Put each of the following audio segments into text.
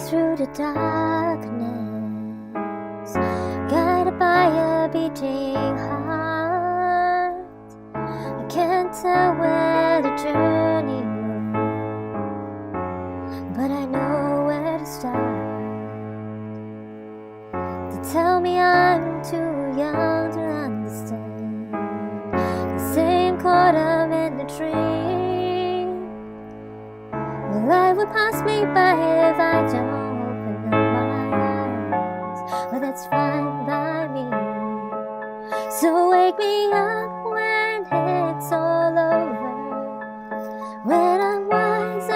through the darkness, guided by a beating heart. I can't tell where the journey will, but I know where to start. They tell me I'm too young to understand. The same caught I'm in the dream. Well, life would pass me by if I don't open up my eyes. Well, that's fine by me. So wake me up when it's all over, when I'm wiser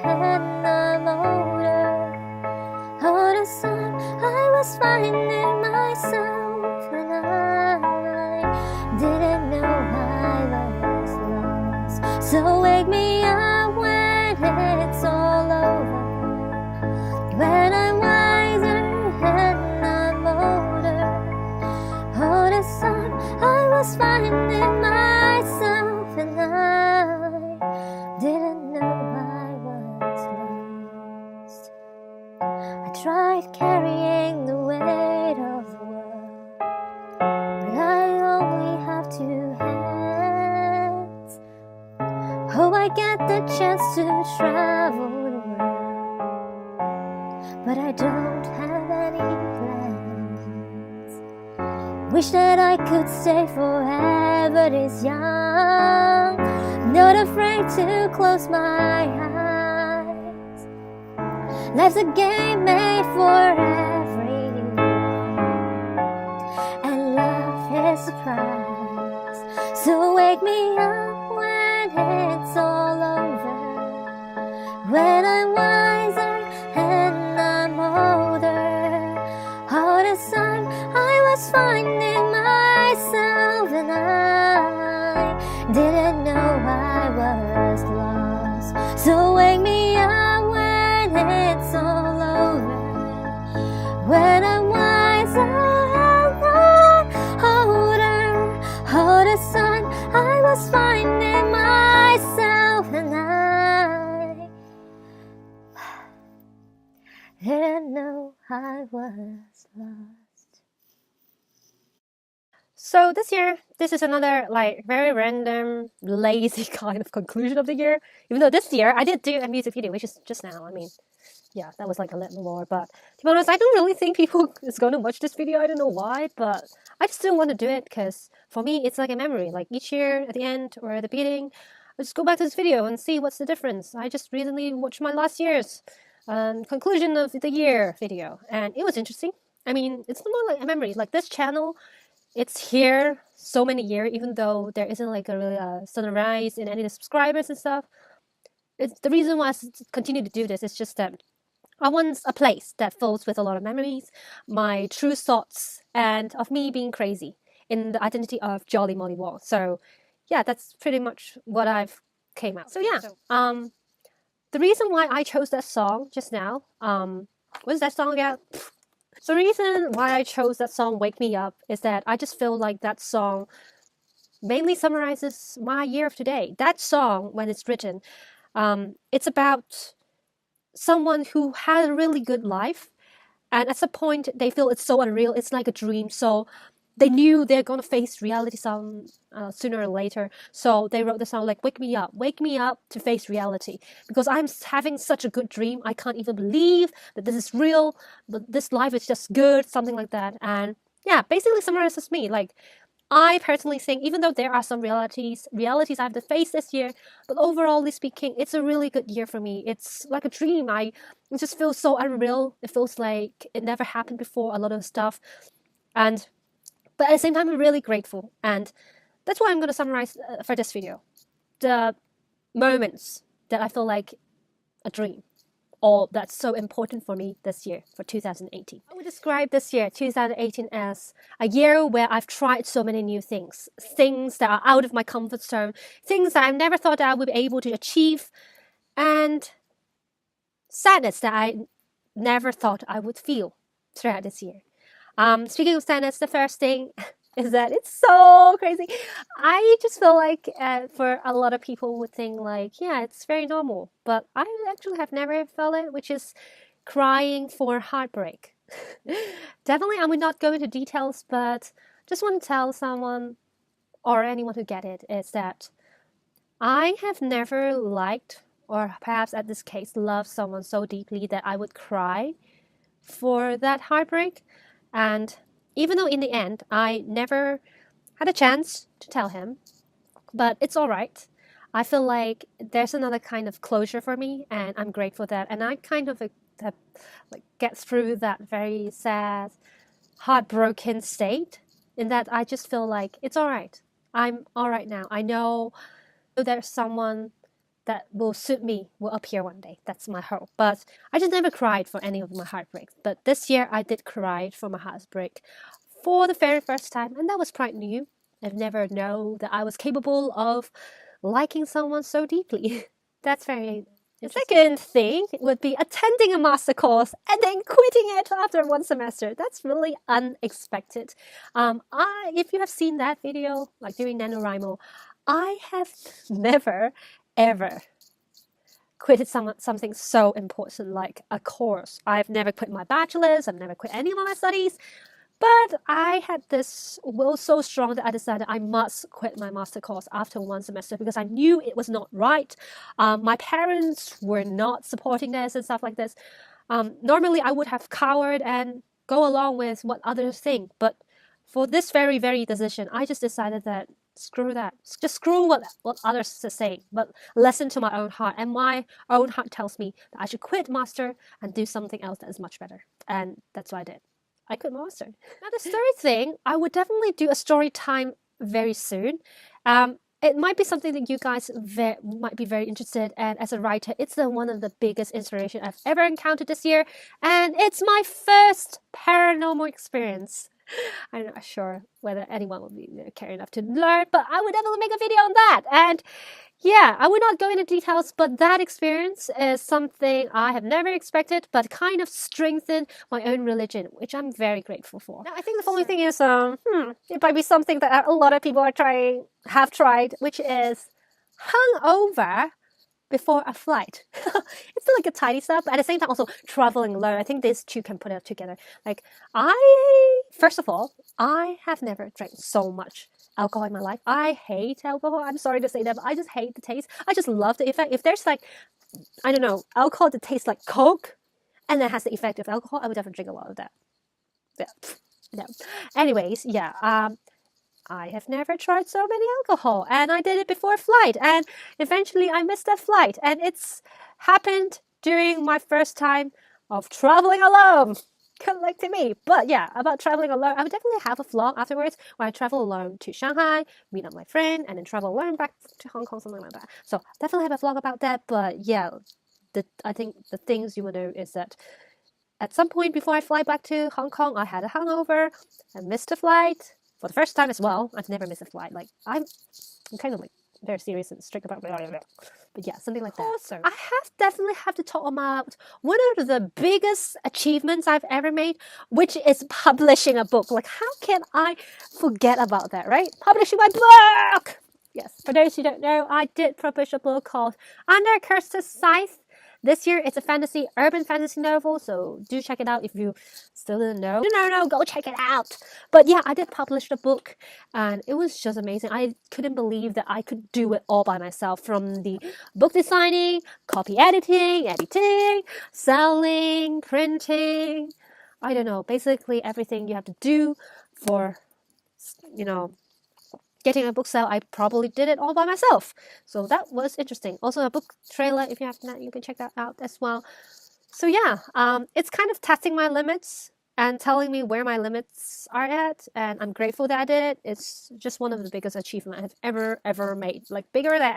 and I'm older. All the time I was finding myself, and I didn't know I was lost. So wake me up when it's all over, when I'm wiser and I'm older. All the time I was finding myself, and I didn't know I was lost. I tried carrying the weight of the world, but I only have 2 hands. Oh, I get the chance to travel the world, but I don't have any plans. Wish that I could stay forever this young, not afraid to close my eyes. Life's a game made for everyone, and love is a prize. So wake me up when it's all over, when I'm wiser and I'm older. All the time I was finding myself, and I didn't know I was lost. So wake me up when it's all over, when I'm wiser and I'm older. All the time I was finding myself, and I didn't know I was lost. So this year, this is another very random, lazy kind of conclusion of the year. Even though this year I did do a music video, which is just now. I mean, yeah, that was like a little more. But to be honest, I don't really think people is going to watch this video. I don't know why, but I just still want to do it because for me, it's like a memory. Like each year at the end or at the beginning, I just go back to this video and see what's the difference. I just recently watched my last year's conclusion of the year video, and it was interesting. I mean, it's more like a memory. Like this channel, it's here so many years, even though there isn't like a really sudden rise in any of the subscribers and stuff. It's the reason why I continue to do this is just that I want a place that fills with a lot of memories, my true thoughts, and of me being crazy in the identity of JollyMollyWong. So yeah, that's pretty much what I've came out. So yeah, the reason why I chose that song just now, what is that song again? So the reason why I chose that song, Wake Me Up, is that I just feel like that song mainly summarizes my year of today. That song, when it's written, it's about someone who had a really good life, and at some point they feel it's so unreal, it's like a dream, so they knew they're going to face reality sooner or later. So they wrote the song like, wake me up to face reality, because I'm having such a good dream. I can't even believe that this is real, but this life is just good, something like that. And yeah, basically summarizes me. Like, I personally think, even though there are some realities I have to face this year, but overall speaking, it's a really good year for me. It's like a dream. It just feels so unreal. It feels like it never happened before, a lot of stuff. But at the same time, I'm really grateful. And that's why I'm going to summarize for this video. The moments that I feel like a dream, or that's so important for me this year, for 2018. I would describe this year, 2018, as a year where I've tried so many new things. Things that are out of my comfort zone. Things that I never thought I would be able to achieve. And sadness that I never thought I would feel throughout this year. Speaking of sadness, the first thing is that it's so crazy. I just feel like for a lot of people would think like, yeah, it's very normal. But I actually have never felt it, which is crying for heartbreak. Definitely, I will not go into details, but just want to tell someone or anyone who get it is that I have never liked, or perhaps at this case, loved someone so deeply that I would cry for that heartbreak. And even though in the end, I never had a chance to tell him, but it's all right. I feel like there's another kind of closure for me, and I'm grateful that. And I kind of have, like get through that very sad, heartbroken state, in that I just feel like it's all right. I'm all right now. I know there's someone that will suit me will appear one day. That's my hope. But I just never cried for any of my heartbreaks. But this year I did cry for my heartbreak for the very first time, and that was quite new. I've never known that I was capable of liking someone so deeply. That's very. The second thing would be attending a master course and then quitting it after one semester. That's really unexpected. If you have seen that video, like during NaNoWriMo, I have never, ever quitted something so important like a course. I've never quit my bachelor's. I've never quit any of my studies. But I had this will so strong that I decided I must quit my master course after one semester because I knew it was not right. My parents were not supporting this and stuff like this. Normally, I would have cowered and go along with what others think. But for this very, very decision, I just decided that screw that. Just screw what others are saying, but listen to my own heart. And my own heart tells me that I should quit master and do something else that is much better. And that's what I did. I quit my master. Now, the third thing, I would definitely do a story time very soon. It might be something that you guys might be very interested in. As a writer, it's one of the biggest inspiration I've ever encountered this year. And it's my first paranormal experience. I'm not sure whether anyone will be care enough to learn, but I would definitely make a video on that. And yeah, I would not go into details, but that experience is something I have never expected, but kind of strengthened my own religion, which I'm very grateful for. Now, I think the following thing is, it might be something that a lot of people have tried, which is hungover before a flight. It's like a tiny step, but at the same time also traveling alone. I think these two can put it together. Like first of all, I have never drank so much alcohol in my life. I hate alcohol. I'm sorry to say that, but I just hate the taste. I just love the effect. If there's like, I don't know, alcohol that tastes like Coke and that has the effect of alcohol, I would definitely drink a lot of that. Yeah. No. Anyways, yeah. I have never tried so many alcohol, and I did it before a flight, and eventually I missed that flight, and it's happened during my first time of traveling alone. Like to me. But yeah, about traveling alone, I would definitely have a vlog afterwards where I travel alone to Shanghai, meet up my friend, and then travel alone back to Hong Kong, something like that. So definitely have a vlog about that. But yeah, I think the things you will know is that at some point before I fly back to Hong Kong, I had a hangover, I missed a flight for the first time as well. I've never missed a flight. Like I'm kind of like very serious and strict about it. But yeah, something like that. Also, I definitely have to talk about one of the biggest achievements I've ever made, which is publishing a book. Like, how can I forget about that, right? Publishing my book! Yes, for those who don't know, I did publish a book called Under a Cursed Scythe. This year, it's a urban fantasy novel, so do check it out if you still didn't know. No, go check it out. But yeah, I did publish the book, and it was just amazing. I couldn't believe that I could do it all by myself, from the book designing, copy editing, selling, printing. I don't know, basically everything you have to do for, getting a book sale. I probably did it all by myself. So that was interesting. Also a book trailer, if you have that, you can check that out as well. So yeah, it's kind of testing my limits and telling me where my limits are at, and I'm grateful that I did it. It's just one of the biggest achievements I've ever made. Like bigger than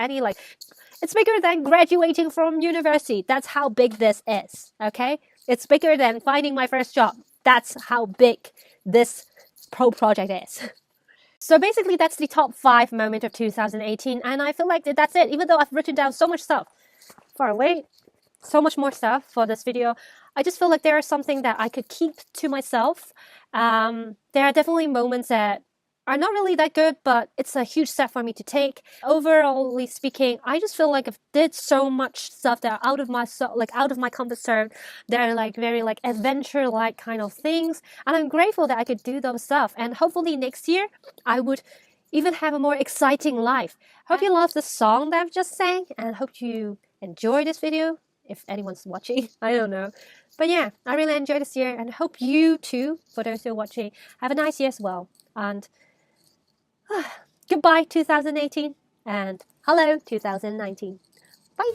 it's bigger than graduating from university. That's how big this is, okay? It's bigger than finding my first job. That's how big this project is. So basically, that's the top 5 moments of 2018, and I feel like that's it. Even though I've written down so much stuff, far away, so much more stuff for this video, I just feel like there is something that I could keep to myself. There are definitely moments that are not really that good, but it's a huge step for me to take. Overall speaking, I just feel like I've did so much stuff that are out of my out of my comfort zone. They're like very like adventure like kind of things, and I'm grateful that I could do those stuff. And hopefully next year I would even have a more exciting life. Hope you love the song that I've just sang, and hope you enjoy this video. If anyone's watching, I don't know. But yeah, I really enjoyed this year, and hope you too, for those who are watching, have a nice year as well. And goodbye 2018 and hello 2019. Bye.